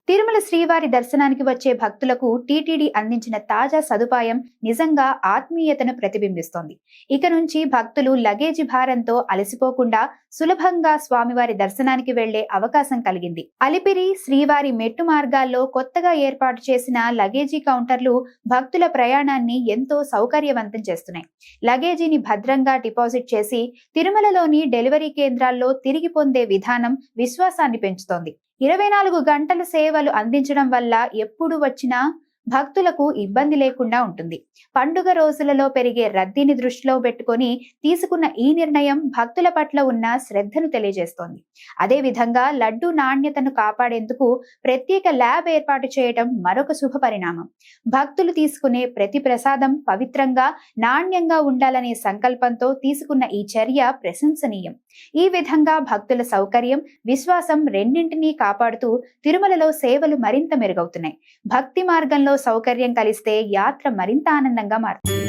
తిరుమల శ్రీవారి దర్శనానికి వచ్చే భక్తులకు టీటీడీ అందించిన తాజా సదుపాయం నిజంగా ఆత్మీయతను ప్రతిబింబిస్తోంది. ఇక నుంచి భక్తులు లగేజీ భారంతో అలసిపోకుండా సులభంగా స్వామివారి దర్శనానికి వెళ్లే అవకాశం కలిగింది. అలిపిరి శ్రీవారి మెట్టు మార్గాల్లో కొత్తగా ఏర్పాటు చేసిన లగేజీ కౌంటర్లు భక్తుల ప్రయాణాన్ని ఎంతో సౌకర్యవంతం చేస్తున్నాయి. లగేజీని భద్రంగా డిపాజిట్ చేసి తిరుమలలోని డెలివరీ కేంద్రాల్లో తిరిగి పొందే విధానం విశ్వాసాన్ని పెంచుతోంది. 24 గంటల సేవలు అందించడం వల్ల ఎప్పుడు వచ్చినా భక్తులకు ఇబ్బంది లేకుండా ఉంటుంది. పండుగ రోజులలో పెరిగే రద్దీని దృష్టిలో పెట్టుకొని తీసుకున్న ఈ నిర్ణయం భక్తుల పట్ల ఉన్న శ్రద్ధను తెలియజేస్తోంది. అదేవిధంగా లడ్డూ నాణ్యతను కాపాడేందుకు ప్రత్యేక ల్యాబ్ ఏర్పాటు చేయడం మరొక శుభ పరిణామం. భక్తులు తీసుకునే ప్రతి ప్రసాదం పవిత్రంగా, నాణ్యంగా ఉండాలనే సంకల్పంతో తీసుకున్న ఈ చర్య ప్రశంసనీయం. ఈ విధంగా భక్తుల సౌకర్యం, విశ్వాసం రెండింటినీ కాపాడుతూ తిరుమలలో సేవలు మరింత మెరుగవుతున్నాయి. భక్తి మార్గంలో సౌకర్యం కలిస్తే యాత్ర మరింత ఆనందంగా మారుతుంది.